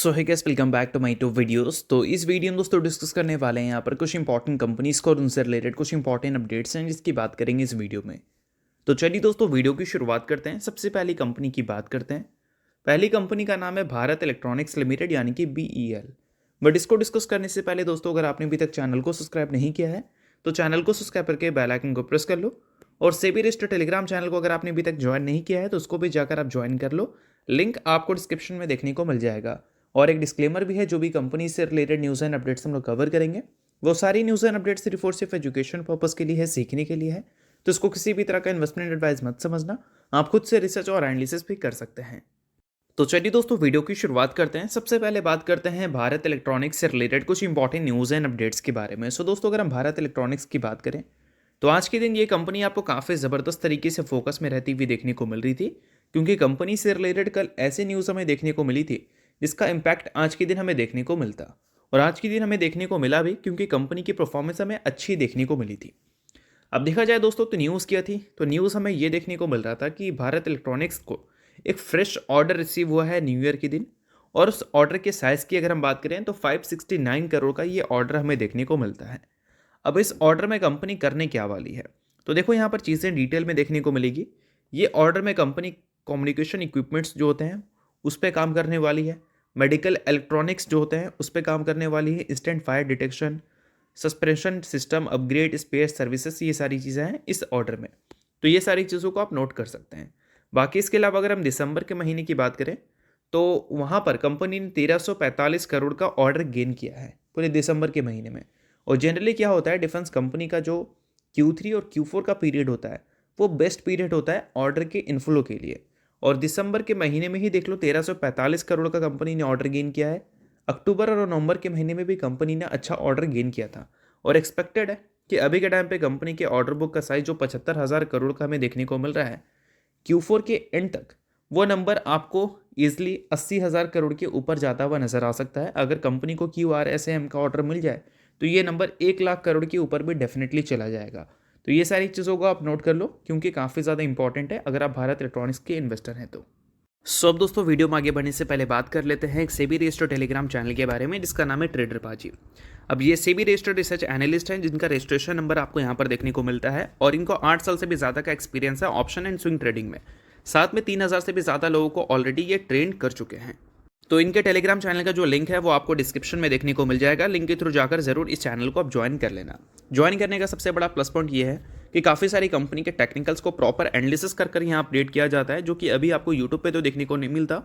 सो है guys, welcome back to my to videos. तो इस वीडियो में दोस्तों डिस्कस करने वाले हैं यहाँ पर कुछ इंपॉर्टेंट कंपनीज को और उनसे रिलेटेड कुछ इंपॉर्टेंट अपडेट्स हैं जिसकी बात करेंगे इस वीडियो में। तो चलिए दोस्तों वीडियो की शुरुआत करते हैं। सबसे पहली कंपनी की बात करते हैं। पहली कंपनी का नाम है भारत इलेक्ट्रॉनिक्स लिमिटेड यानी कि BEL। बट इसको डिस्कस करने से पहले दोस्तों, अगर आपने अभी तक चैनल को सब्सक्राइब नहीं किया है तो चैनल को सब्सक्राइब करके बेल आइकन को प्रेस कर लो। और सेबी रजिस्टर्ड टेलीग्राम चैनल को अगर आपने अभी तक ज्वाइन नहीं किया है तो उसको भी जाकर आप ज्वाइन कर लो। लिंक आपको डिस्क्रिप्शन में देखने को मिल जाएगा। और एक डिस्क्लेमर भी है, जो भी कंपनी से रिलेटेड न्यूज़ एंड अपडेट्स हम लोग कवर करेंगे वो सारी न्यूज़ एंड अपडेट्स सिर्फ और सिर्फ एजुकेशन पर्पस के लिए है, सीखने के लिए है। तो इसको किसी भी तरह का इन्वेस्टमेंट एडवाइस मत समझना, आप खुद से रिसर्च और एनालिसिस भी कर सकते हैं। तो चलिए दोस्तों वीडियो की शुरुआत करते हैं। सबसे पहले बात करते हैं भारत इलेक्ट्रॉनिक्स से रिलेटेड कुछ इंपॉर्टेंट न्यूज़ एंड अपडेट्स के बारे में। सो दोस्तों, अगर हम भारत इलेक्ट्रॉनिक्स की बात करें तो आज के दिन ये कंपनी आपको काफ़ी ज़बरदस्त तरीके से फोकस में रहती हुई देखने को मिल रही थी, क्योंकि कंपनी से रिलेटेड कल ऐसी न्यूज़ हमें देखने को मिली थी जिसका इम्पैक्ट आज के दिन हमें देखने को मिलता। और आज के दिन हमें देखने को मिला भी, क्योंकि कंपनी की परफॉर्मेंस हमें अच्छी देखने को मिली थी। अब देखा जाए दोस्तों तो न्यूज़ क्या थी, तो न्यूज़ हमें ये देखने को मिल रहा था कि भारत इलेक्ट्रॉनिक्स को एक फ्रेश ऑर्डर रिसीव हुआ है न्यू ईयर के दिन। और उस ऑर्डर के साइज़ की अगर हम बात करें तो 569 करोड़ का ये ऑर्डर हमें देखने को मिलता है। अब इस ऑर्डर में कंपनी करने क्या वाली है, तो देखो यहाँ पर चीज़ें डिटेल में देखने को मिलेगी। ये ऑर्डर में कंपनी कम्युनिकेशन इक्विपमेंट्स जो होते हैं उस पर काम करने वाली है। मेडिकल इलेक्ट्रॉनिक्स जो होते हैं उस पर काम करने वाली है। Instant fire detection, suspension system upgrade, spare services, ये सारी चीज़ें हैं इस ऑर्डर में। तो ये सारी चीज़ों को आप नोट कर सकते हैं। बाकी इसके अलावा अगर हम दिसंबर के महीने की बात करें तो वहाँ पर कंपनी ने 1345 करोड़ का ऑर्डर गेन किया है पूरे दिसंबर के महीने में। और जनरली क्या होता है, डिफेंस कंपनी का जो Q3 और Q4 का पीरियड होता है वो बेस्ट पीरियड होता है ऑर्डर के इनफ्लो के लिए। और दिसंबर के महीने में ही देख लो 1345 करोड़ का कंपनी ने ऑर्डर गेन किया है। अक्टूबर और नवंबर के महीने में भी कंपनी ने अच्छा ऑर्डर गेन किया था। और एक्सपेक्टेड है कि अभी के टाइम पे कंपनी के ऑर्डर बुक का साइज जो 75,000 करोड़ का हमें देखने को मिल रहा है, Q4 के एंड तक वो नंबर आपको ईजिली 80,000 करोड़ के ऊपर जाता हुआ नजर आ सकता है। अगर कंपनी को QRSAM का ऑर्डर मिल जाए तो ये नंबर 1 लाख करोड़ के ऊपर भी डेफिनेटली चला जाएगा। तो ये सारी चीज़ों को आप नोट कर लो, क्योंकि काफ़ी ज़्यादा इंपॉर्टेंट है अगर आप भारत इलेक्ट्रॉनिक्स के इन्वेस्टर हैं तो। सो अब दोस्तों वीडियो में आगे बढ़ने से पहले बात कर लेते हैं एक सेबी रजिस्टर्ड टेलीग्राम चैनल के बारे में जिसका नाम है ट्रेडर बाजी। अब ये सेबी रजिस्टर्ड रिसर्च एनालिस्ट हैं जिनका रजिस्ट्रेशन नंबर आपको यहाँ पर देखने को मिलता है। और इनको 8 साल से भी ज़्यादा का एक्सपीरियंस है ऑप्शन एंड स्विंग ट्रेडिंग में। साथ में 3,000 से भी ज़्यादा लोगों को ऑलरेडी ये ट्रेन कर चुके हैं। तो इनके टेलीग्राम चैनल का जो लिंक है वो आपको डिस्क्रिप्शन में देखने को मिल जाएगा। लिंक के थ्रू जाकर जरूर इस चैनल को आप ज्वाइन कर लेना। ज्वाइन करने का सबसे बड़ा प्लस पॉइंट ये है कि काफ़ी सारी कंपनी के टेक्निकल्स को प्रॉपर एनालिसिस कर यहाँ अपडेट किया जाता है, जो कि अभी आपको यूट्यूब पे तो देखने को नहीं मिलता,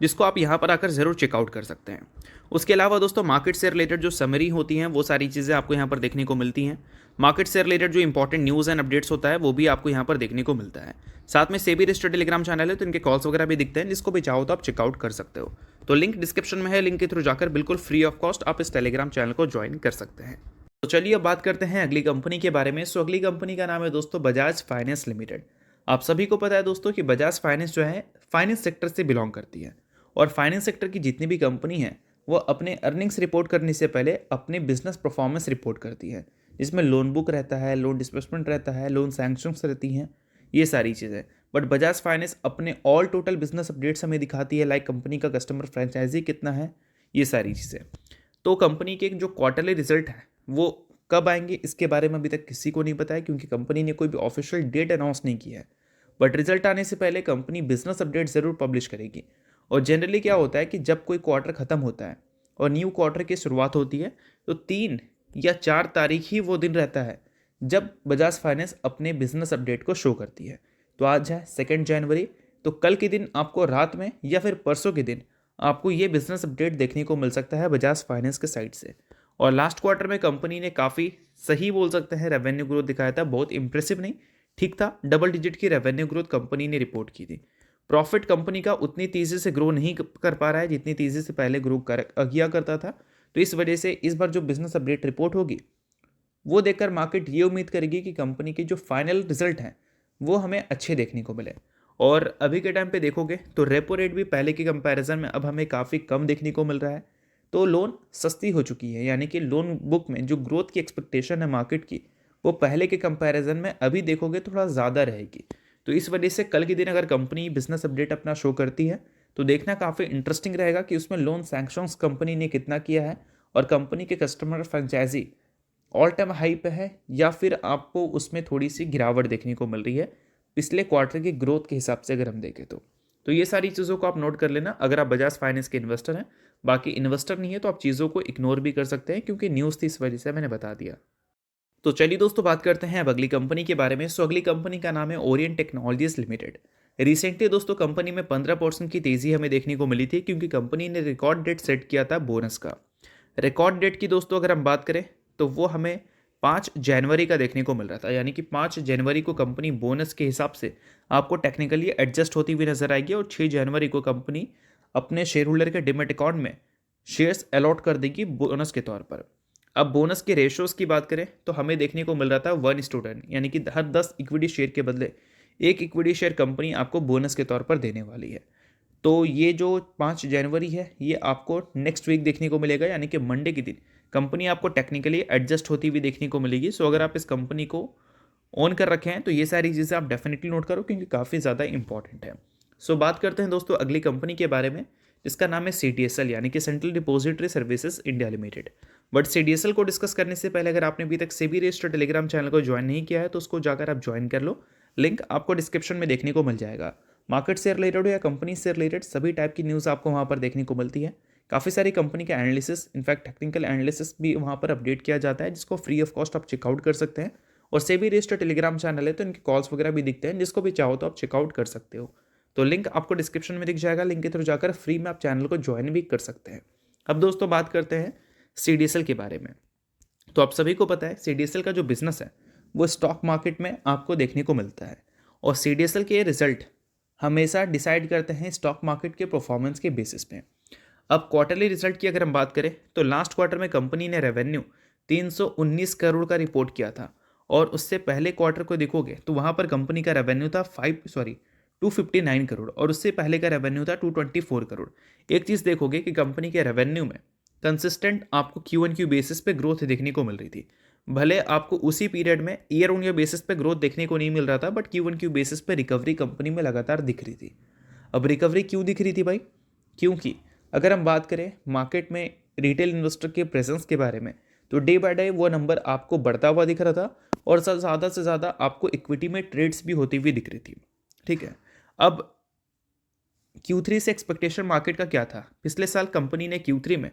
जिसको आप यहाँ पर आकर ज़रूर चेकआउट कर सकते हैं। उसके अलावा दोस्तों मार्केट से रिलेटेड जो समरी होती हैं वो सारी चीज़ें आपको यहाँ पर देखने को मिलती हैं। मार्केट से रिलेटेड जो इंपॉर्टेंट न्यूज़ एंड अपडेट्स होता है वो भी आपको यहाँ पर देखने को मिलता है। साथ में सेबी रजिस्टर्ड टेलीग्राम चैनल है तो इनके कॉल्स वगैरह भी दिखते हैं, जिसको भी चाहो तो आप चेकआउट कर सकते हो। तो लिंक डिस्क्रिप्शन में है, लिंक के थ्रू जाकर बिल्कुल फ्री ऑफ कॉस्ट आप इस टेलीग्राम चैनल को ज्वाइन कर सकते हैं। तो चलिए अब बात करते हैं अगली कंपनी के बारे में। सो अगली कंपनी का नाम है दोस्तों बजाज फाइनेंस लिमिटेड। आप सभी को पता है दोस्तों कि बजाज फाइनेंस जो है फाइनेंस सेक्टर से बिलोंग करती है। और फाइनेंस सेक्टर की जितनी भी कंपनी है वो अपने अर्निंग्स रिपोर्ट करने से पहले अपने बिजनेस परफॉर्मेंस रिपोर्ट करती है, जिसमें लोन बुक रहता है, लोन डिस्बर्समेंट रहता है, लोन सैंक्शंस रहती हैं, ये सारी चीज़ें। बट बजाज फाइनेंस अपने ऑल टोटल बिजनेस अपडेट्स हमें दिखाती है, लाइक कंपनी का कस्टमर फ्रेंचाइजी कितना है, ये सारी चीज़ें। तो कंपनी के जो क्वार्टरली रिजल्ट है वो कब आएंगे इसके बारे में अभी तक किसी को नहीं पता है, क्योंकि कंपनी ने कोई भी ऑफिशियल डेट अनाउंस नहीं की है। बट रिजल्ट आने से पहले कंपनी बिजनेस अपडेट ज़रूर पब्लिश करेगी। और जनरली क्या होता है कि जब कोई क्वार्टर ख़त्म होता है और न्यू क्वार्टर की शुरुआत होती है तो 3 या 4 तारीख ही वो दिन रहता है जब बजाज फाइनेंस अपने बिजनेस अपडेट को शो करती है। तो आज है 2 जनवरी, तो कल के दिन आपको रात में या फिर परसों के दिन आपको ये बिजनेस अपडेट देखने को मिल सकता है बजाज फाइनेंस के साइड से। और लास्ट क्वार्टर में कंपनी ने काफ़ी सही बोल सकते हैं रेवेन्यू ग्रोथ दिखाया था, बहुत इंप्रेसिव नहीं, ठीक था, डबल डिजिट की रेवेन्यू ग्रोथ कंपनी ने रिपोर्ट की थी। प्रॉफिट कंपनी का उतनी तेज़ी से ग्रो नहीं कर पा रहा है जितनी तेज़ी से पहले ग्रो किया करता था। तो इस वजह से इस बार जो बिजनेस अपडेट रिपोर्ट होगी वो देखकर मार्केट ये उम्मीद करेगी कि कंपनी के जो फाइनल रिजल्ट हैं वो हमें अच्छे देखने को मिले। और अभी के टाइम पे देखोगे तो रेपो रेट भी पहले के कंपैरिजन में अब हमें काफ़ी कम देखने को मिल रहा है। तो लोन सस्ती हो चुकी है, यानी कि लोन बुक में जो ग्रोथ की एक्सपेक्टेशन है मार्केट की वो पहले के कंपैरिजन में अभी देखोगे थोड़ा ज़्यादा रहेगी। तो इस वजह से कल के दिन अगर कंपनी बिजनेस अपडेट अपना शो करती है तो देखना काफ़ी इंटरेस्टिंग रहेगा कि उसमें लोन सैंक्शंस कंपनी ने कितना किया है और कंपनी के customer franchise all time high पे है या फिर आपको उसमें थोड़ी सी गिरावट देखने को मिल रही है पिछले क्वार्टर की ग्रोथ के हिसाब से अगर हम देखें तो ये सारी चीज़ों को आप नोट कर लेना अगर आप बजाज फाइनेंस के इन्वेस्टर हैं। बाकी इन्वेस्टर नहीं है तो आप चीज़ों को इग्नोर भी कर सकते हैं क्योंकि न्यूज़ थी, इस वजह से मैंने बता दिया। तो चलिए दोस्तों बात करते हैं अब अगली कंपनी के बारे में। सो अगली कंपनी का नाम है ओरिएंट टेक्नोलॉजीज लिमिटेड। रिसेंटली दोस्तों कंपनी में 15% की तेज़ी हमें देखने को मिली थी क्योंकि कंपनी ने रिकॉर्ड डेट सेट किया था बोनस का। रिकॉर्ड डेट की दोस्तों अगर हम बात करें तो वो हमें 5 जनवरी का देखने को मिल रहा था, यानी कि 5 जनवरी को कंपनी बोनस के हिसाब से आपको टेक्निकली एडजस्ट होती हुई नजर आएगी और 6 जनवरी को कंपनी अपने शेयर होल्डर के डिमेट अकाउंट में शेयर्स अलॉट कर देगी बोनस के तौर पर। अब बोनस के रेशोज़ की बात करें तो हमें देखने को मिल रहा था 1:10, यानी कि हर 10 इक्विटी शेयर के बदले 1 इक्विटी शेयर कंपनी आपको बोनस के तौर पर देने वाली है। तो ये जो 5 जनवरी है ये आपको नेक्स्ट वीक देखने को मिलेगा, यानी कि मंडे के दिन कंपनी आपको टेक्निकली एडजस्ट होती हुई देखने को मिलेगी। सो अगर आप इस कंपनी को ऑन कर रखे हैं तो ये सारी चीज़ें आप डेफिनेटली नोट करो क्योंकि काफ़ी ज़्यादा इंपॉर्टेंट है। सो बात करते हैं दोस्तों अगली कंपनी के बारे में जिसका नाम है CDSL, यानी कि central depository services India limited. But CDSL को डिस्कस करने से पहले अगर आपने अभी तक सेबी रजिस्टर्ड टेलीग्राम चैनल को ज्वाइन नहीं किया है तो उसको जाकर आप ज्वाइन कर लो, लिंक आपको डिस्क्रिप्शन में देखने को मिल जाएगा। मार्केट से रिलेटेड हो या कंपनी से रिलेटेड सभी टाइप की न्यूज़ आपको वहाँ पर देखने को मिलती है। काफ़ी सारी कंपनी का एनालिसिस, इनफैक्ट टेक्निकल एनालिसिस भी वहाँ पर अपडेट किया जाता है जिसको फ्री ऑफ कॉस्ट आप चेकआउट कर सकते हैं। और सेबी रजिस्टर्ड टेलीग्राम चैनल है तो इनके कॉल्स वगैरह भी दिखते हैं, जिसको भी चाहो तो आप चेकआउट कर सकते हो। तो लिंक आपको डिस्क्रिप्शन में दिख जाएगा, लिंक के थ्रू जाकर फ्री में आप चैनल को ज्वाइन भी कर सकते हैं। अब दोस्तों बात करते हैं CDSL के बारे में। तो आप सभी को पता है CDSL का जो बिजनेस है वो स्टॉक मार्केट में आपको देखने को मिलता है और CDSL के रिजल्ट हमेशा डिसाइड करते हैं स्टॉक मार्केट के परफॉर्मेंस के बेसिस पे। अब क्वार्टरली रिजल्ट की अगर हम बात करें तो लास्ट क्वार्टर में कंपनी ने रेवेन्यू 319 करोड़ का रिपोर्ट किया था और उससे पहले क्वार्टर को देखोगे तो वहाँ पर कंपनी का रेवेन्यू था 259 करोड़ और उससे पहले का रेवेन्यू था 224 करोड़। एक चीज़ देखोगे कि कंपनी के रेवेन्यू में कंसिस्टेंट आपको Q1Q बेसिस पे ग्रोथ देखने को मिल रही थी। भले आपको उसी पीरियड में ईयर ऑन ईयर बेसिस पे ग्रोथ देखने को नहीं मिल रहा था, बट Q1Q बेसिस पे रिकवरी कंपनी में लगातार दिख रही थी। अब रिकवरी क्यों दिख रही थी भाई? क्योंकि अगर हम बात करें मार्केट में रिटेल इन्वेस्टर के प्रेजेंस के बारे में तो डे बाय डे वो नंबर आपको बढ़ता हुआ दिख रहा था और ज़्यादा से ज़्यादा आपको इक्विटी में ट्रेड्स भी होती हुई दिख रही थी। ठीक है, अब Q3 से एक्सपेक्टेशन मार्केट का क्या था? पिछले साल कंपनी ने Q3 में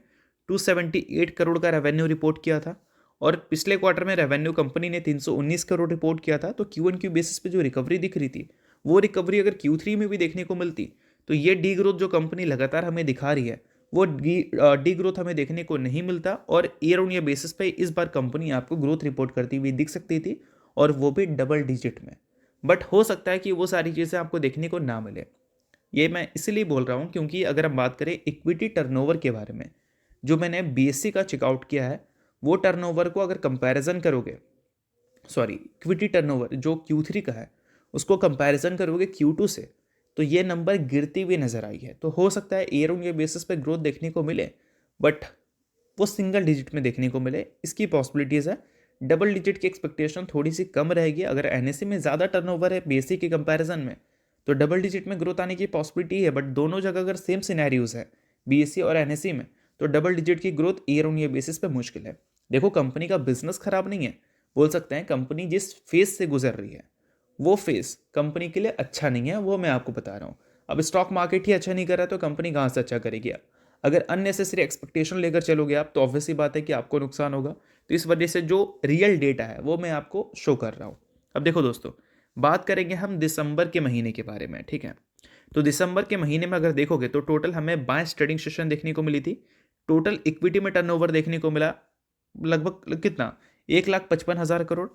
278 करोड़ का रेवेन्यू रिपोर्ट किया था और पिछले क्वार्टर में रेवेन्यू कंपनी ने 319 करोड़ रिपोर्ट किया था। तो Q1Q बेसिस पे जो रिकवरी दिख रही थी वो रिकवरी अगर Q3 में भी देखने को मिलती तो ये डी ग्रोथ जो कंपनी लगातार हमें दिखा रही है वो डी ग्रोथ हमें देखने को नहीं मिलता और ईयर ऑन ईयर बेसिस पे इस बार कंपनी आपको ग्रोथ रिपोर्ट करती हुई दिख सकती थी और वो भी डबल डिजिट में। बट हो सकता है कि वो सारी चीज़ें आपको देखने को ना मिले। ये मैं इसलिए बोल रहा हूँ क्योंकि अगर हम बात करें इक्विटी टर्नओवर के बारे में, जो मैंने BSE का चेकआउट किया है वो टर्नओवर को अगर कंपैरिजन करोगे, इक्विटी टर्नओवर जो Q3 का है उसको कंपैरिजन करोगे Q2 से तो ये नंबर गिरती हुई नज़र आई है। तो हो सकता है ईयर ऑन ईयर बेसिस पे ग्रोथ देखने को मिले बट वो सिंगल डिजिट में देखने को मिले, इसकी पॉसिबिलिटीज़ है। डबल डिजिट की एक्सपेक्टेशन थोड़ी सी कम रहेगी। अगर NSE में ज़्यादा टर्नओवर है BSE के कंपैरिजन में तो डबल डिजिट में ग्रोथ आने की पॉसिबिलिटी है, बट दोनों जगह अगर सेम सिनेरियोज है BSE और NSE में तो डबल डिजिट की growth year on year basis पे मुश्किल है। देखो कंपनी का बिजनेस खराब नहीं है, बोल सकते हैं कंपनी जिस फेज से गुजर रही है वो फेज कंपनी के लिए अच्छा नहीं है, वो मैं आपको बता रहा हूँ। अब स्टॉक मार्केट ही अच्छा नहीं कर रहा तो कंपनी कहाँ से अच्छा करेगी? अगर अननेसेसरी एक्सपेक्टेशन लेकर चलोगे आप तो ऑब्वियसली बात है कि आपको नुकसान होगा। तो इस वजह से जो रियल डेटा है वो मैं आपको शो कर रहा हूँ। अब देखो दोस्तों, बात करेंगे हम दिसंबर के महीने के बारे में, ठीक है? तो दिसंबर के महीने में अगर देखोगे तो टोटल हमें 22 ट्रेडिंग सेशन देखने को मिली थी। टोटल इक्विटी में टर्नओवर देखने को मिला लगभग कितना, 1,55,000 करोड़।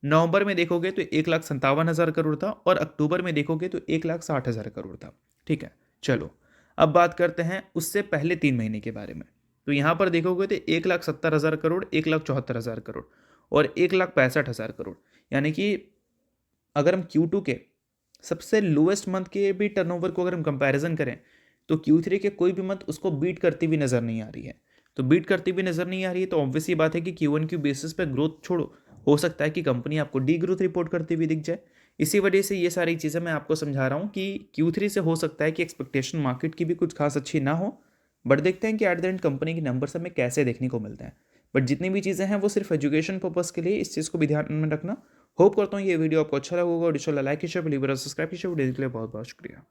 नवंबर में देखोगे तो 1,57,000 करोड़ था और अक्टूबर में देखोगे तो 1,60,000 करोड़ था। ठीक है, चलो अब बात करते हैं उससे पहले 3 महीने के बारे में। तो यहाँ पर देखोगे तो 1,70,000 करोड़, 1,74,000 करोड़ और 1,65,000 करोड़। यानी कि अगर हम Q2 के सबसे लोएस्ट मंथ के भी टर्नओवर को अगर हम कंपैरिजन करें तो Q3 के कोई भी मंथ उसको बीट करती हुई नज़र नहीं आ रही है। तो बीट करती हुई नज़र नहीं आ रही है तो ऑब्वियसली बात है कि Q1Q बेसिस पे ग्रोथ छोड़ो, हो सकता है कि कंपनी आपको डी ग्रोथ रिपोर्ट करती हुई दिख जाए। इसी वजह से ये सारी चीज़ें मैं आपको समझा रहा हूँ कि Q3 से हो सकता है कि एक्सपेक्टेशन मार्केट की भी कुछ खास अच्छी ना हो, बट देखते हैं कि एट द एंड कंपनी के नंबर्स हमें कैसे देखने को मिलते हैं। बट जितनी भी चीज़ें हैं वो सिर्फ एजुकेशन पर्पज़ के लिए, इस चीज़ को भी ध्यान में रखना। होप करता हूँ ये वीडियो आपको अच्छा लगा होगा और इंशाल्लाह लाइक कीजिए, सब्सक्राइब कीजिए। वीडियो के लिए बहुत बहुत शुक्रिया।